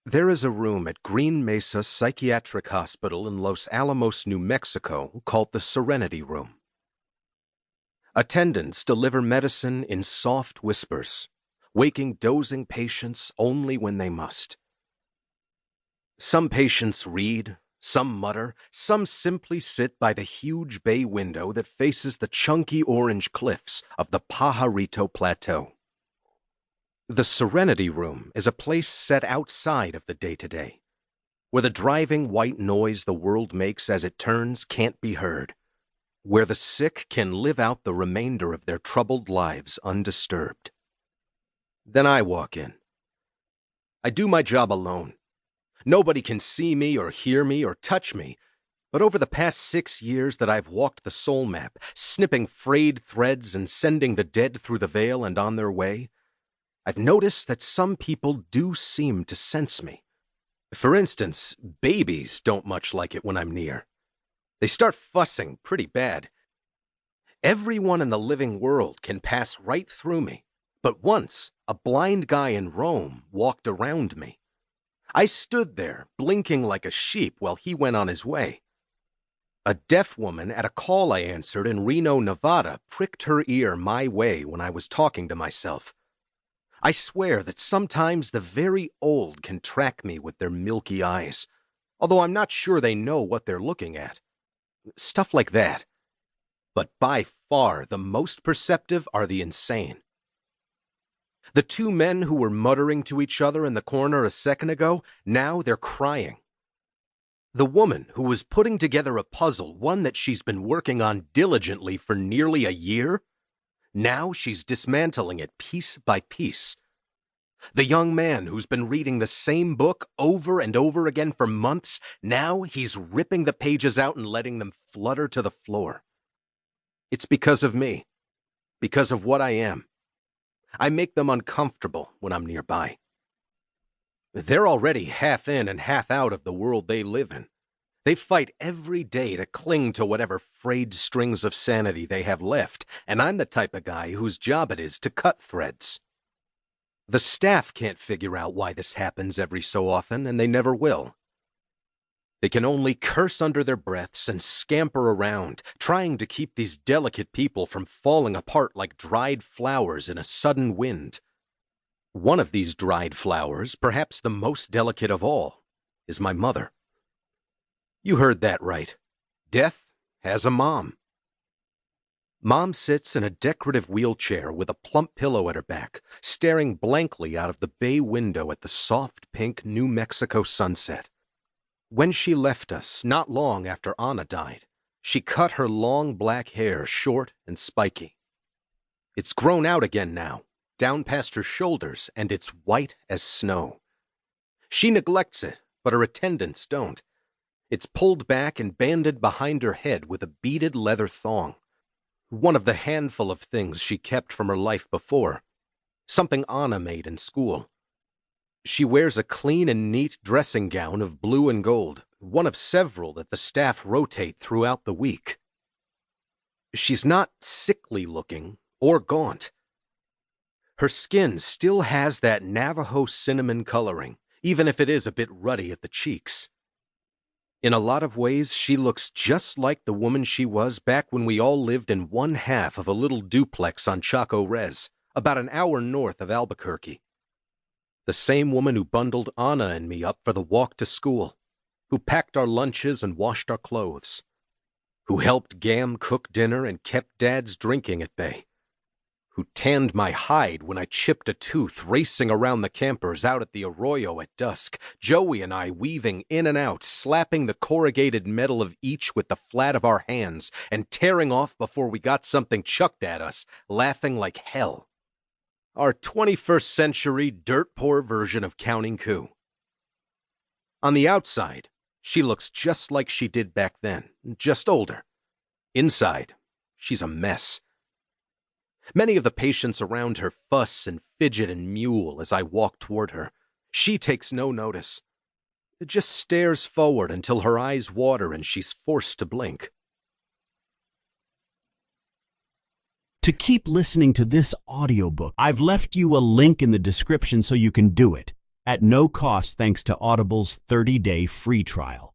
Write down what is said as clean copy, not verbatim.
There is a room at Green Mesa Psychiatric Hospital in Los Alamos, New Mexico, called the Serenity Room. Attendants deliver medicine in soft whispers, waking dozing patients only when they must. Some patients read, some mutter, some simply sit by the huge bay window that faces the chunky orange cliffs of the Pajarito Plateau. The Serenity Room is a place set outside of the day-to-day, where the driving white noise the world makes as it turns can't be heard, where the sick can live out the remainder of their troubled lives undisturbed. Then I walk in. I do my job alone. Nobody can see me or hear me or touch me, but over the past 6 years that I've walked the soul map, snipping frayed threads and sending the dead through the veil and on their way, I've noticed that some people do seem to sense me. For instance, babies don't much like it when I'm near. They start fussing pretty bad. Everyone in the living world can pass right through me, but once a blind guy in Rome walked around me. I stood there, blinking like a sheep while he went on his way. A deaf woman at a call I answered in Reno, Nevada, pricked her ear my way when I was talking to myself. I swear that sometimes the very old can track me with their milky eyes, although I'm not sure they know what they're looking at. Stuff like that. But by far the most perceptive are the insane. The two men who were muttering to each other in the corner a second ago, now they're crying. The woman who was putting together a puzzle, one that she's been working on diligently for nearly a year, now she's dismantling it piece by piece. The young man who's been reading the same book over and over again for months, now he's ripping the pages out and letting them flutter to the floor. It's because of me. Because of what I am. I make them uncomfortable when I'm nearby. They're already half in and half out of the world they live in. They fight every day to cling to whatever frayed strings of sanity they have left, and I'm the type of guy whose job it is to cut threads. The staff can't figure out why this happens every so often, and they never will. They can only curse under their breaths and scamper around, trying to keep these delicate people from falling apart like dried flowers in a sudden wind. One of these dried flowers, perhaps the most delicate of all, is my mother. You heard that right. Death has a mom. Mom sits in a decorative wheelchair with a plump pillow at her back, staring blankly out of the bay window at the soft pink New Mexico sunset. When she left us, not long after Anna died, she cut her long black hair short and spiky. It's grown out again now, down past her shoulders, and it's white as snow. She neglects it, but her attendants don't. It's pulled back and banded behind her head with a beaded leather thong. One of the handful of things she kept from her life before. Something Anna made in school. She wears a clean and neat dressing gown of blue and gold, one of several that the staff rotate throughout the week. She's not sickly looking or gaunt. Her skin still has that Navajo cinnamon coloring, even if it is a bit ruddy at the cheeks. In a lot of ways, she looks just like the woman she was back when we all lived in one half of a little duplex on Chaco Res, about an hour north of Albuquerque. The same woman who bundled Anna and me up for the walk to school, who packed our lunches and washed our clothes, who helped Gam cook dinner and kept Dad's drinking at bay, who tanned my hide when I chipped a tooth racing around the campers out at the arroyo at dusk, Joey and I weaving in and out, slapping the corrugated metal of each with the flat of our hands and tearing off before we got something chucked at us, laughing like hell. Our 21st century dirt-poor version of Counting Coup. On the outside, she looks just like she did back then, just older. Inside, she's a mess. Many of the patients around her fuss and fidget and mule as I walk toward her. She takes no notice. It just stares forward until her eyes water and she's forced to blink. To keep listening to this audiobook, I've left you a link in the description so you can do it. at no cost thanks to Audible's 30-day free trial.